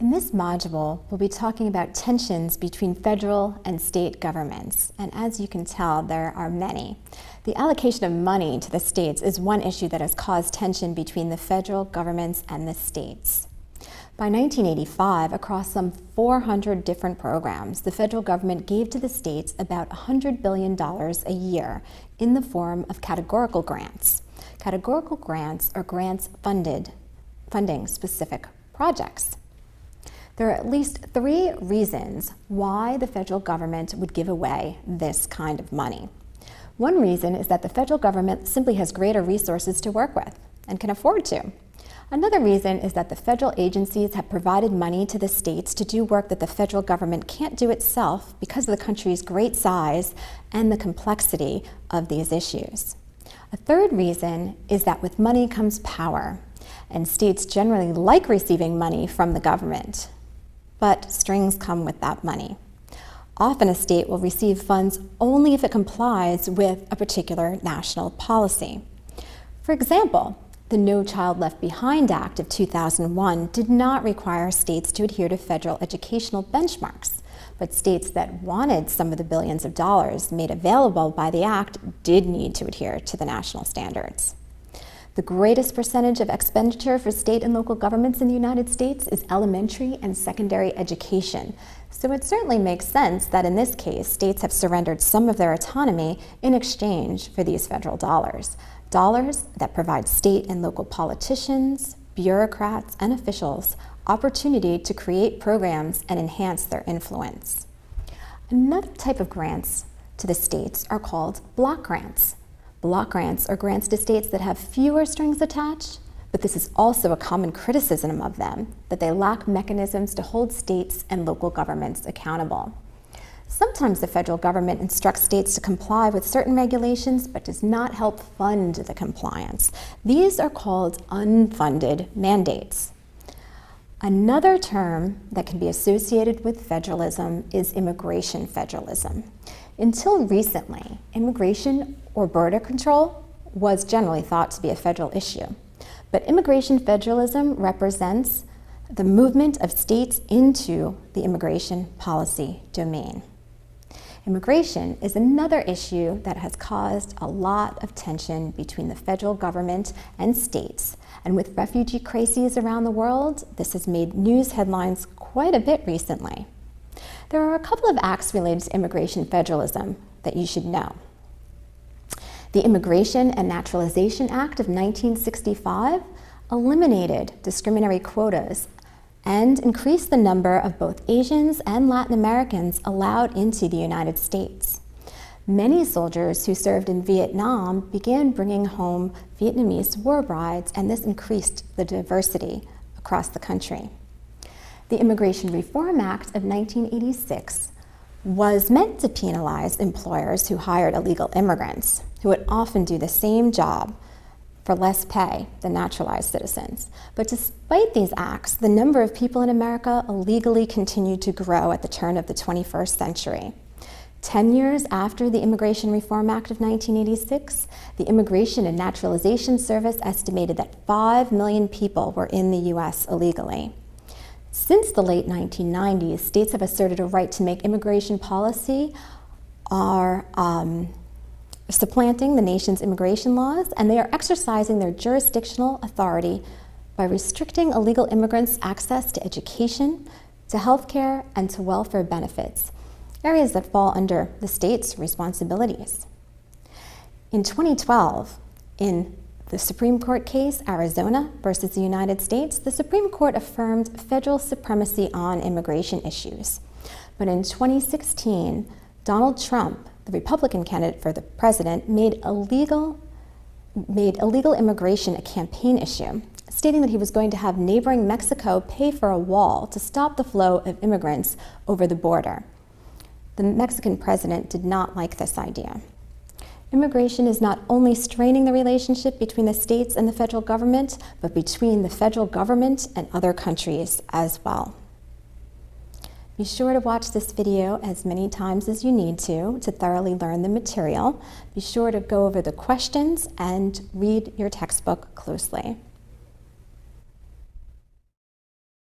In this module, we'll be talking about tensions between federal and state governments, and as you can tell, there are many. The allocation of money to the states is one issue that has caused tension between the federal governments and the states. By 1985, across some 400 different programs, the federal government gave to the states about $100 billion a year in the form of categorical grants. Categorical grants are grants funding specific projects. There are at least 3 reasons why the federal government would give away this kind of money. One reason is that the federal government simply has greater resources to work with and can afford to. Another reason is that the federal agencies have provided money to the states to do work that the federal government can't do itself because of the country's great size and the complexity of these issues. A third reason is that with money comes power, and states generally like receiving money from the government. But strings come with that money. Often a state will receive funds only if it complies with a particular national policy. For example, the No Child Left Behind Act of 2001 did not require states to adhere to federal educational benchmarks, but states that wanted some of the billions of dollars made available by the act did need to adhere to the national standards. The greatest percentage of expenditure for state and local governments in the United States is elementary and secondary education. So it certainly makes sense that in this case, states have surrendered some of their autonomy in exchange for these federal dollars. Dollars that provide state and local politicians, bureaucrats, and officials opportunity to create programs and enhance their influence. Another type of grants to the states are called block grants. Block grants are grants to states that have fewer strings attached, but this is also a common criticism of them, that they lack mechanisms to hold states and local governments accountable. Sometimes the federal government instructs states to comply with certain regulations, but does not help fund the compliance. These are called unfunded mandates. Another term that can be associated with federalism is immigration federalism. Until recently, immigration or border control was generally thought to be a federal issue. But immigration federalism represents the movement of states into the immigration policy domain. Immigration is another issue that has caused a lot of tension between the federal government and states. And with refugee crises around the world, this has made news headlines quite a bit recently. There are a couple of acts related to immigration federalism that you should know. The Immigration and Naturalization Act of 1965 eliminated discriminatory quotas and increased the number of both Asians and Latin Americans allowed into the United States. Many soldiers who served in Vietnam began bringing home Vietnamese war brides, and this increased the diversity across the country. The Immigration Reform Act of 1986 was meant to penalize employers who hired illegal immigrants, who would often do the same job for less pay than naturalized citizens. But despite these acts, the number of people in America illegally continued to grow at the turn of the 21st century. 10 years after the Immigration Reform Act of 1986, the Immigration and Naturalization Service estimated that 5 million people were in the U.S. illegally. Since the late 1990s, states have asserted a right to make immigration policy are supplanting the nation's immigration laws, and they are exercising their jurisdictional authority by restricting illegal immigrants' access to education, to health care, and to welfare benefits, areas that fall under the state's responsibilities. In 2012, in the Supreme Court case, Arizona versus the United States, the Supreme Court affirmed federal supremacy on immigration issues. But in 2016, Donald Trump, the Republican candidate for the president, made illegal immigration a campaign issue, stating that he was going to have neighboring Mexico pay for a wall to stop the flow of immigrants over the border. The Mexican president did not like this idea. Immigration is not only straining the relationship between the states and the federal government, but between the federal government and other countries as well. Be sure to watch this video as many times as you need to thoroughly learn the material. Be sure to go over the questions and read your textbook closely.